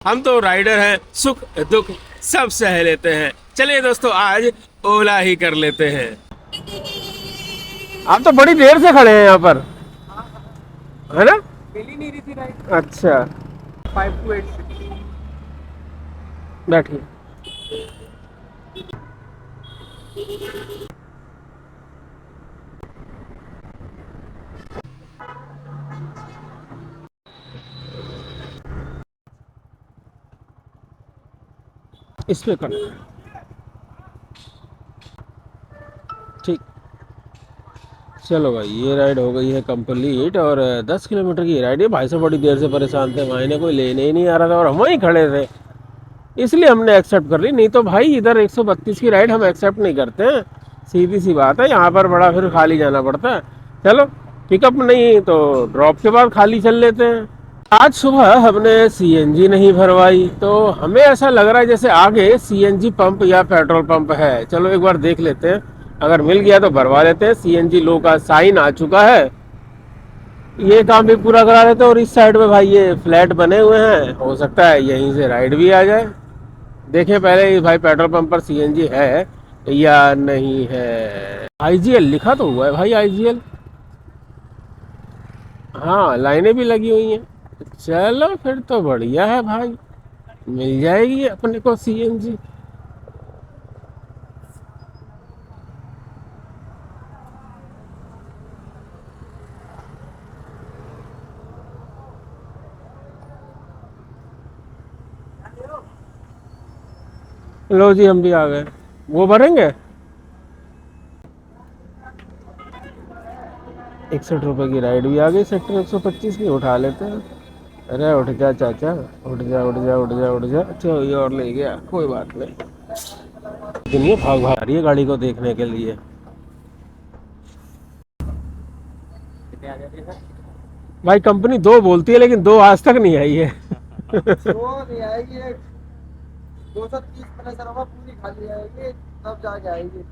हम तो राइडर हैं, सुख दुख सब सह लेते हैं। चलिए दोस्तों, आज ओला ही कर लेते हैं। आप तो बड़ी देर से खड़े हैं यहाँ पर, है ना? मिल ही नहीं रही थी राइड। अच्छा, 5286। बैठिए। इस पे कर, ठीक। चलो भाई, ये राइड हो गई है कंप्लीट और 10 किलोमीटर की राइड है। भाई साहब बड़ी देर से परेशान थे, भाई ने कोई लेने ही नहीं आ रहा था और हम वहीं खड़े थे, इसलिए हमने एक्सेप्ट कर ली। नहीं तो भाई इधर 132 की राइड हम एक्सेप्ट नहीं करते हैं, सीधी सी बात है। यहाँ पर बड़ा फिर खाली जाना पड़ता है। चलो, पिकअप नहीं तो ड्रॉप के बाद खाली चल लेते हैं। आज सुबह हमने सीएनजी नहीं भरवाई, तो हमें ऐसा लग रहा है जैसे आगे सीएनजी पंप या पेट्रोल पंप है। चलो एक बार देख लेते हैं, अगर मिल गया तो भरवा लेते हैं। सीएनजी लो का साइन आ चुका है, ये काम भी पूरा करा लेते हैं। और इस साइड में भाई ये फ्लैट बने हुए हैं, हो सकता है यहीं से राइड भी आ जाए। देखें पहले भाई पेट्रोल पंप पर सीएनजी है या नहीं है। आईजीएल लिखा तो हुआ है भाई, आईजीएल। हाँ, लाइनें भी लगी हुई हैं। चलो फिर तो बढ़िया है भाई, मिल जाएगी अपने को सीएनजी। लो जी, हम भी आ गए। वो भरेंगे 61 रुपए की राइड भी आ गई सेक्टर 125 की, उठा लेते हैं। अरे उठ जा चाचा, उठ जा उठ जा उठ जा उठ जा। अच्छा, ये और ले गया, कोई बात नहीं। दुनिया भाग भाग रही है गाड़ी को देखने के लिए। भाई कंपनी दो बोलती है, लेकिन दो आज तक नहीं आई है। वो नहीं आएगी, 230 प्लस होगा, पूरी खाली आएगी तब जाके आएगी।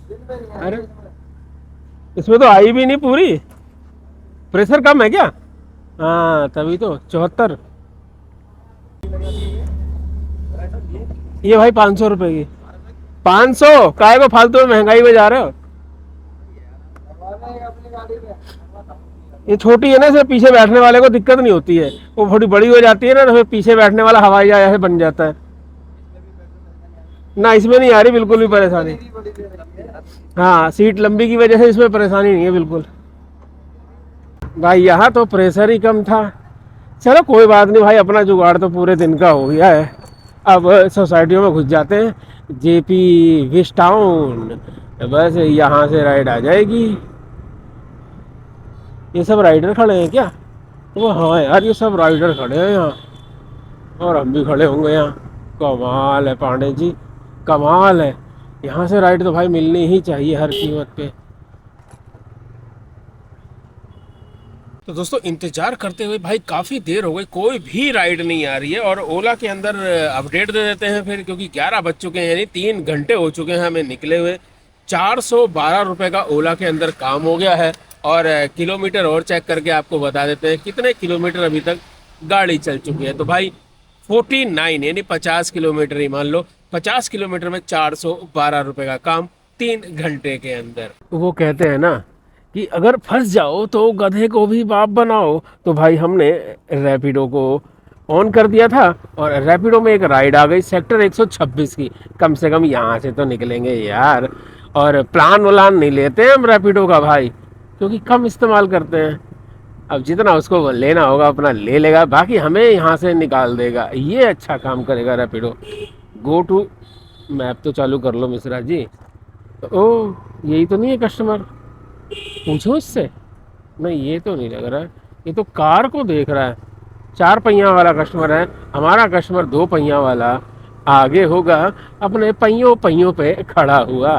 दिन में नहीं अरे आएगी इसमें। इसमें तो आई भी नहीं पूरी, प्रेशर कम है क्या? हाँ तभी तो 74। ये भाई 500 रुपए की। 500 काय को फालतू में महंगाई में जा रहे हो? अपनी गाड़ी में ये छोटी है ना, इसमें पीछे बैठने वाले को दिक्कत नहीं होती है। वो थोड़ी बड़ी हो जाती है ना, तो फिर पीछे बैठने वाला हवाई जहाज ऐसे बन जाता है ना। इसमें नहीं आ रही बिल्कुल भी परेशानी। मेरी बड़ी दे रही है। हाँ, सीट लंबी की वजह से इसमें परेशानी नहीं है बिल्कुल। भाई यहाँ तो प्रेशर ही कम था। चलो कोई बात नहीं भाई, अपना जुगाड़ तो पूरे दिन का हो गया है। अब सोसाइटियों में घुस जाते हैं, जेपी विश टाउन, बस यहाँ से राइड आ जाएगी। ये सब राइडर खड़े हैं क्या? वो हाँ यार, ये सब राइडर खड़े हैं यहाँ, और हम भी खड़े होंगे यहाँ। कमाल है पांडे जी, कमाल है। यहाँ से राइड तो भाई मिलनी ही चाहिए हर कीमत पे। तो दोस्तों, इंतजार करते हुए भाई काफ़ी देर हो गई, कोई भी राइड नहीं आ रही है। और ओला के अंदर अपडेट दे देते हैं फिर, क्योंकि 11 बज चुके हैं, यानी 3 घंटे हो चुके हैं हमें निकले हुए। 412 रुपये का ओला के अंदर काम हो गया है। और किलोमीटर और चेक करके आपको बता देते हैं कितने किलोमीटर अभी तक गाड़ी चल चुकी है। तो भाई 49, यानी 50 किलोमीटर ही मान लो। 50 किलोमीटर में 412 रुपये का काम 3 घंटे के अंदर। वो कहते हैं ना कि अगर फंस जाओ तो गधे को भी बाप बनाओ। तो भाई हमने रैपिडो को ऑन कर दिया था, और रैपिडो में एक राइड आ गई सेक्टर 126 की। कम से कम यहाँ से तो निकलेंगे यार। और प्लान वलान नहीं लेते हैं हम रैपिडो का भाई, क्योंकि कम इस्तेमाल करते हैं। अब जितना उसको लेना होगा अपना ले लेगा, बाकी हमें यहाँ से निकाल देगा। ये अच्छा काम करेगा रैपिडो। गो टू मैप तो चालू कर लो मिश्रा जी। ओ, यही तो नहीं है कस्टमर, पूछो इससे। नहीं, ये तो नहीं लग रहा है, ये तो कार को देख रहा है। 4 पहिया वाला कस्टमर है, हमारा कस्टमर 2 पहिया वाला। आगे होगा अपने पहियों पहियों पे खड़ा हुआ।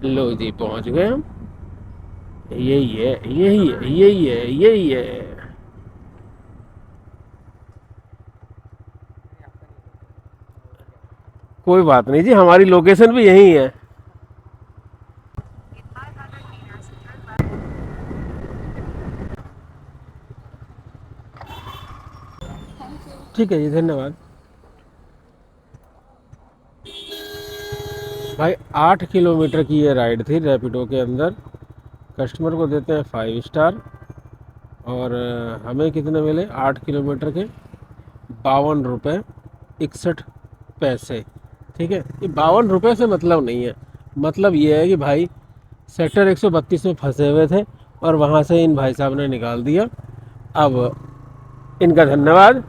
लो जी, पहुंच गए हम। यही है यही है यही है यही है। कोई बात नहीं जी, हमारी लोकेशन भी यही है। ठीक है जी, धन्यवाद भाई। 8 किलोमीटर की ये राइड थी रैपिडो के अंदर। कस्टमर को देते हैं 5 स्टार। और हमें कितने मिले 8 किलोमीटर के 52 रुपये 61 पैसे। ठीक है, ये 52 रुपये से मतलब नहीं है। मतलब ये है कि भाई सेक्टर 132 में फंसे हुए थे और वहाँ से इन भाई साहब ने निकाल दिया। अब इनका धन्यवाद।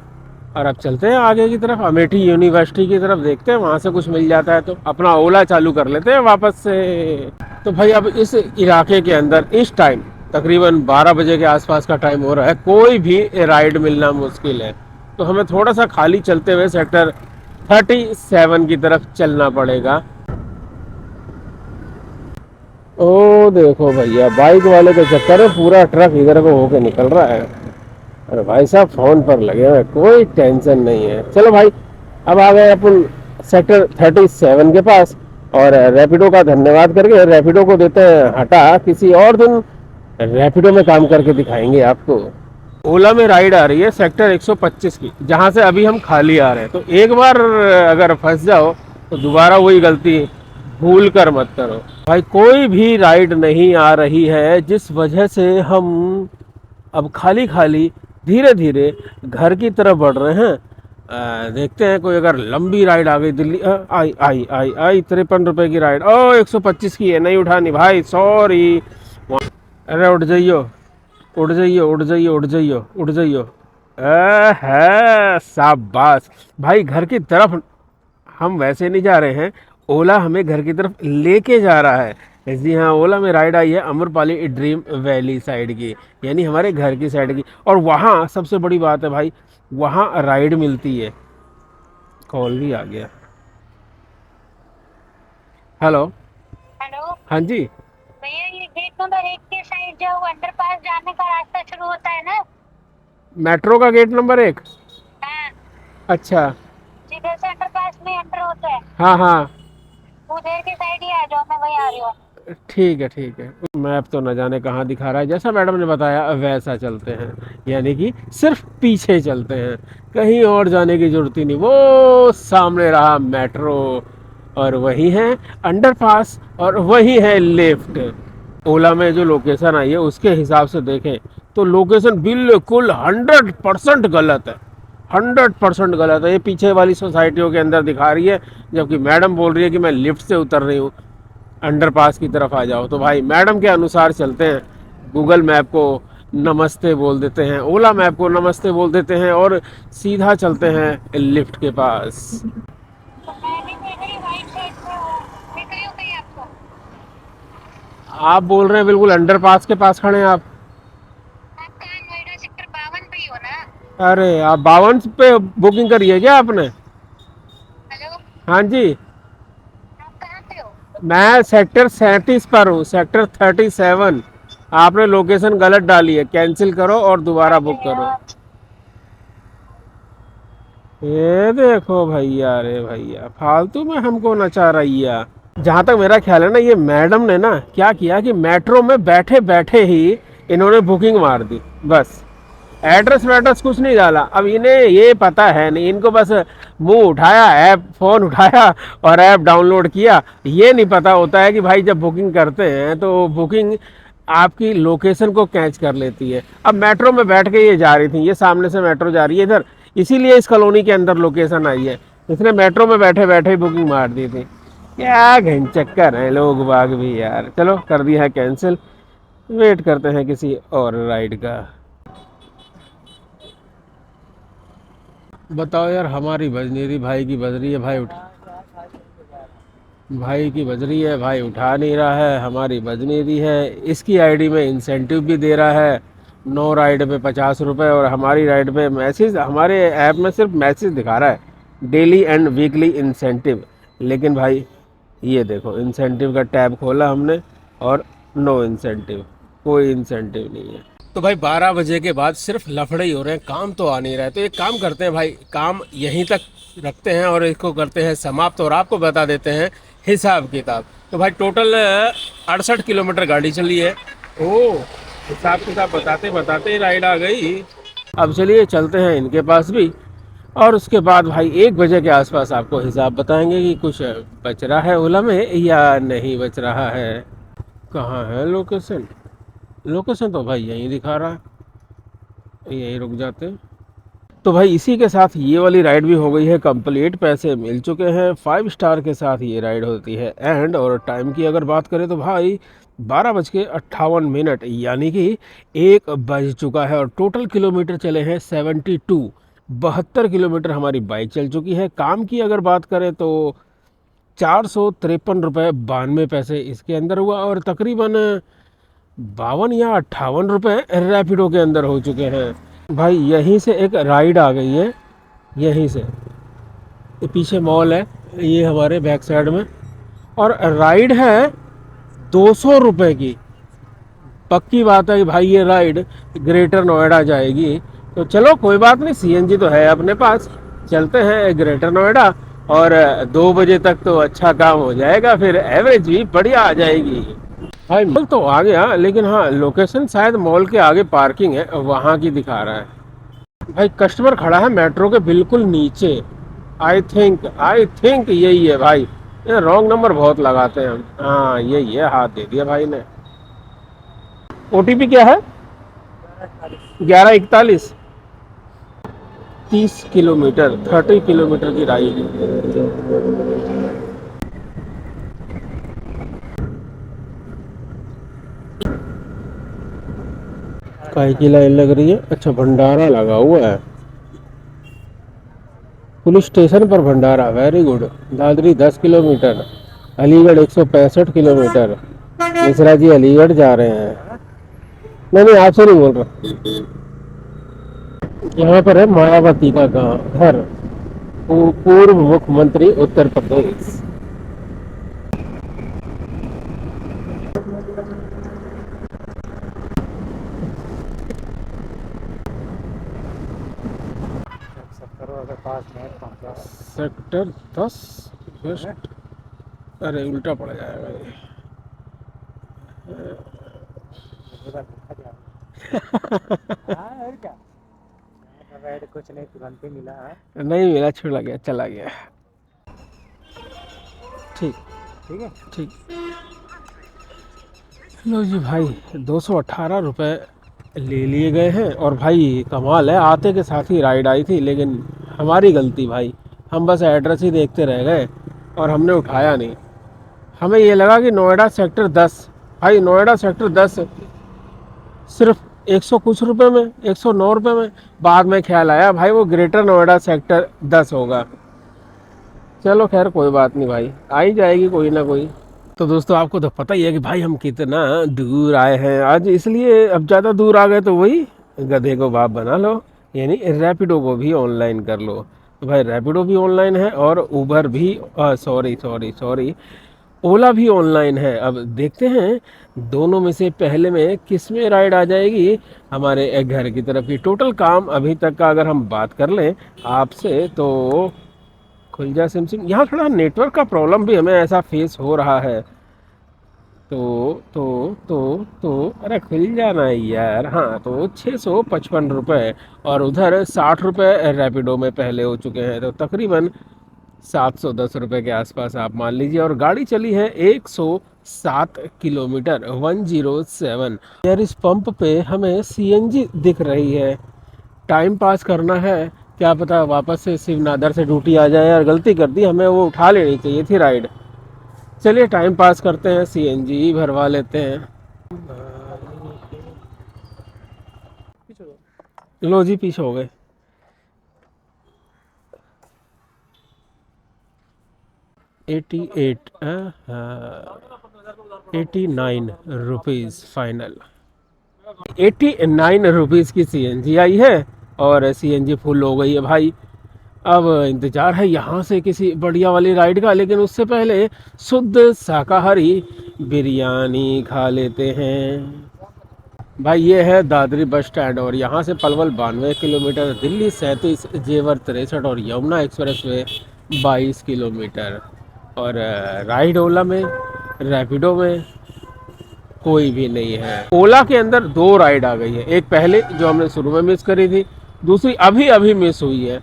और अब चलते हैं आगे की तरफ, अमेठी यूनिवर्सिटी की तरफ, देखते हैं वहाँ से कुछ मिल जाता है तो अपना ओला चालू कर लेते हैं वापस से। तो भाई अब इस इलाके के अंदर इस टाइम तकरीबन 12 बजे के आसपास का टाइम हो रहा है, कोई भी राइड मिलना मुश्किल है। तो हमें थोड़ा सा खाली चलते हुए सेक्टर 37 की तरफ चलना पड़ेगा। ओ देखो भैया, बाइक वाले के चक्कर में पूरा ट्रक इधर को होके निकल रहा है। अरे भाई साहब फोन पर लगे हुए, कोई टेंशन नहीं है। चलो भाई, अब आ गए अपन सेक्टर 37 के पास। और रैपिडो का धन्यवाद करके रैपिडो को देते हैं हटा, किसी और दिन रैपिडो में काम करके दिखाएंगे आपको। ओला में राइड आ रही है सेक्टर 125 की, जहाँ से अभी हम खाली आ रहे हैं। तो एक बार अगर फंस जाओ तो दोबारा वही गलती भूल कर मत करो भाई। कोई भी राइड नहीं आ रही है, जिस वजह से हम अब खाली खाली धीरे धीरे घर की तरफ बढ़ रहे हैं। देखते हैं कोई अगर लंबी राइड आ गई दिल्ली। आई आई आई आई 53 रुपये की राइड। ओ 125 की है, नहीं उठानी भाई, सॉरी। अरे उठ जाइयो, उठ जाइयो, उठ जाइयो, उठ जाइयो, उठ जाइयो। है शाबाश भाई। घर की तरफ हम वैसे नहीं जा रहे हैं, ओला हमें घर की तरफ लेके जा रहा है। जी हाँ, ओला में राइड आई है अमरपाली ड्रीम वैली साइड की, यानी हमारे घर की साइड की। और वहाँ सबसे बड़ी बात है भाई, वहाँ राइड मिलती है। कॉल भी आ गया। हेलो। हेलो हाँ जी। भैया, ये गेट नंबर 1 के साइड जाओ, अंडरपास जाने का रास्ता शुरू होता है ना। मेट्रो का गेट नंबर 1। हाँ, अच्छा। जिधर से अंडरपास में एंटर होता है हाँ हाँ, उधर के साइड ही आ जाओ, मैं वहीं आ रही हूँ। ठीक है ठीक है। मैप तो न जाने कहाँ दिखा रहा है, जैसा मैडम ने बताया वैसा चलते हैं, यानी कि सिर्फ पीछे चलते हैं, कहीं और जाने की जरूरत ही नहीं। वो सामने रहा मेट्रो, और वही है अंडरपास, और वही है लिफ्ट। ओला में जो लोकेशन आई है उसके हिसाब से देखें तो लोकेशन बिल्कुल 100% गलत है। 100% गलत है। ये पीछे वाली सोसाइटियों के अंदर दिखा रही है, जबकि मैडम बोल रही है कि मैं लिफ्ट से उतर रही हूँ, अंडरपास की तरफ आ जाओ। तो भाई मैडम के अनुसार चलते हैं, गूगल मैप को नमस्ते बोल देते हैं, ओला मैप को नमस्ते बोल देते हैं, और सीधा चलते हैं लिफ्ट के पास। तो मैं भी देख रही राइट साइड पे हूँ, दिख रही हूँ कहीं आपको? आप बोल रहे हैं बिल्कुल अंडरपास के पास खड़े हैं आप। आप कहाँ, नोएडा सेक्टर 52 पे ही हो ना? अरे आप 52 पे बुकिंग करी है क्या आपने? हेलो, हाँ जी, आप कहाँ पे हो? मैं सेक्टर 37 पर हूँ, सेक्टर 37। आपने लोकेशन गलत डाली है, कैंसिल करो और दोबारा बुक करो। ये देखो भैया, अरे भैया फालतू में हमको नचा रही है। जहाँ तक मेरा ख्याल है ना, ये मैडम ने ना क्या किया कि मेट्रो में बैठे बैठे ही इन्होंने बुकिंग मार दी, बस एड्रेस वैड्रेस कुछ नहीं डाला। अब इन्हें ये पता है नहीं, इनको बस मुंह उठाया, ऐप फ़ोन उठाया और ऐप डाउनलोड किया। ये नहीं पता होता है कि भाई जब बुकिंग करते हैं तो बुकिंग आपकी लोकेशन को कैच कर लेती है। अब मेट्रो में बैठ के ये जा रही थी, ये सामने से मेट्रो जा रही है इधर, इसीलिए इस कॉलोनी के अंदर लोकेशन आई है। इसने मेट्रो में बैठे बैठे ही बुकिंग मार दी थी। क्या घन चक्कर है लोग बाग भी यार। चलो कर दिया है कैंसिल, वेट करते हैं किसी और राइड का। बताओ यार, हमारी बज नहीं रही, भाई की बज रही है, भाई भाई की बज रही है, भाई उठा नहीं रहा है, हमारी बज नहीं रही है। इसकी आईडी में इंसेंटिव भी दे रहा है, 9 राइड पे 50 रुपये, और हमारी राइड पे मैसेज, हमारे ऐप में सिर्फ मैसेज दिखा रहा है डेली एंड वीकली इंसेंटिव। लेकिन भाई ये देखो, इंसेंटिव का टैब खोला हमने और नो इंसेंटिव, कोई इंसेंटिव नहीं है। तो भाई 12 बजे के बाद सिर्फ लफड़े ही हो रहे हैं, काम तो आ नहीं रहा है। तो एक काम करते हैं भाई, काम यहीं तक रखते हैं और इसको करते हैं समाप्त, और आपको बता देते हैं हिसाब किताब। तो भाई टोटल 68 किलोमीटर गाड़ी चली है। ओह, हिसाब किताब बताते बताते राइड आ गई। अब चलिए चलते हैं इनके पास भी, और उसके बाद भाई 1 बजे के आसपास आपको हिसाब बताएंगे कि कुछ बच रहा है ओला में या नहीं बच रहा है। कहाँ है लोकेशन? लोकेशन तो भाई यहीं दिखा रहा है, यहीं रुक जाते हैं। तो भाई इसी के साथ ये वाली राइड भी हो गई है कंप्लीट, पैसे मिल चुके हैं। 5 स्टार के साथ ये राइड होती है एंड। और टाइम की अगर बात करें तो भाई 12:58 यानी कि 1 बज चुका है और टोटल किलोमीटर चले हैं 72। 72 किलोमीटर हमारी बाइक चल चुकी है। काम की अगर बात करें तो 453 रुपये 92 पैसे इसके अंदर हुआ और तकरीबन 52 या 58 रुपये रैपिडो के अंदर हो चुके हैं। भाई यहीं से एक राइड आ गई है, यहीं से। ये पीछे मॉल है ये हमारे बैक साइड में, और राइड है 200 रुपये की। पक्की बात है कि भाई ये राइड ग्रेटर नोएडा जाएगी। तो चलो कोई बात नहीं, सीएनजी तो है अपने पास, चलते हैं ग्रेटर नोएडा और 2 बजे तक तो अच्छा काम हो जाएगा, फिर एवरेज भी बढ़िया आ जाएगी। भाई मॉल तो आ गया, लेकिन हाँ लोकेशन शायद मॉल के आगे पार्किंग है वहाँ की दिखा रहा है। भाई कस्टमर खड़ा है मेट्रो के बिल्कुल नीचे। आई थिंक यही है भाई। ये रॉन्ग नंबर बहुत लगाते हैं हम। हाँ यही है, हाथ दे दिया भाई ने। ओटीपी क्या है? 1141। 30 किलोमीटर 30 किलोमीटर की राइड। काय की लाइन लग रही है? अच्छा भंडारा लगा हुआ है, पुलिस स्टेशन पर भंडारा। Very good. Dadri 10 kilometre, Aligarh 165 kilometre. Mishra ji Aligarh जा रहे हैं। नहीं आपसे नहीं बोल रहा। यहाँ पर है मायावती का गांव घर, पूर्व मुख्यमंत्री उत्तर प्रदेश। Sector 10 waste. अरे उल्टा पड़ जाएगा ये। कुछ नहीं, तुरंत ही मिला है। नहीं मिला, छुड़ा गया, चला गया। ठीक ठीक है ठीक। लो जी भाई 218 रुपये ले लिए गए हैं। और भाई कमाल है, आते के साथ ही राइड आई थी, लेकिन हमारी गलती भाई, हम बस एड्रेस ही देखते रह गए और हमने उठाया नहीं। हमें ये लगा कि नोएडा सेक्टर 10। भाई नोएडा सेक्टर 10 सिर्फ 100 कुछ रुपए में, 109 रुपये में। बाद में ख्याल आया भाई वो ग्रेटर नोएडा सेक्टर 10 होगा। चलो खैर कोई बात नहीं भाई, आ ही जाएगी कोई ना कोई। तो दोस्तों आपको तो पता ही है कि भाई हम कितना दूर आए हैं आज, इसलिए अब ज़्यादा दूर आ गए तो वही गधे को बाप बना लो, यानी रैपिडो को भी ऑनलाइन कर लो। तो भाई रैपिडो भी ऑनलाइन है और उबर भी, सॉरी ओला भी ऑनलाइन है। अब देखते हैं दोनों में से पहले में किस में राइड आ जाएगी हमारे घर की तरफ की। टोटल काम अभी तक का अगर हम बात कर लें आपसे तो खुल जा सिम। यहाँ थोड़ा नेटवर्क का प्रॉब्लम भी हमें ऐसा फेस हो रहा है। तो अरे खुल जाना है यार। हाँ तो 655 रुपये और उधर 60 रुपये रैपिडो में पहले हो चुके हैं, तो तकरीबन 710 रुपये के आसपास आप मान लीजिए। और गाड़ी चली है 107 किलोमीटर 107। यार इस पंप पे हमें सीएनजी दिख रही है। टाइम पास करना है, क्या पता वापस से शिवनादर से ड्यूटी आ जाए। यार गलती कर दी, हमें वो उठा लेनी चाहिए थी राइड। चलिए टाइम पास करते हैं, सीएनजी भरवा लेते हैं। लो जी पीछे हो गए। At 89 rupees final. 89 रुपीज़ की सीएनजी आई है और सीएनजी फुल हो गई है भाई। अब इंतज़ार है यहाँ से किसी बढ़िया वाली राइड का, लेकिन उससे पहले शुद्ध शाकाहारी बिरयानी खा लेते हैं। भाई ये है दादरी बस स्टैंड और यहाँ से पलवल 92 किलोमीटर, दिल्ली 37, जेवर 63 और यमुना एक्सप्रेसवे 22 किलोमीटर। और राइड ओला में, रैपिडो में कोई भी नहीं है। ओला के अंदर 2 राइड आ गई है, एक पहले जो हमने शुरू में मिस करी थी, दूसरी अभी मिस हुई है।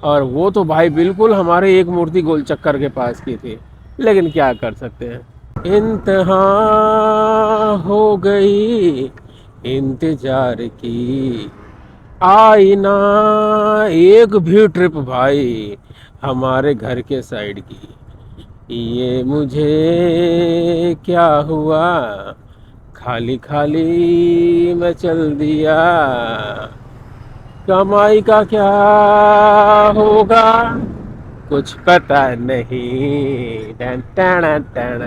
और वो तो भाई बिल्कुल हमारे एक मूर्ति गोल चक्कर के पास की थी, लेकिन क्या कर सकते हैं। इंतहा हो गई इंतजार की, आई ना एक भी ट्रिप भाई हमारे घर के साइड की। ये मुझे क्या हुआ, खाली खाली मैं चल दिया, कमाई का क्या होगा कुछ पता नहीं। टन टन टन।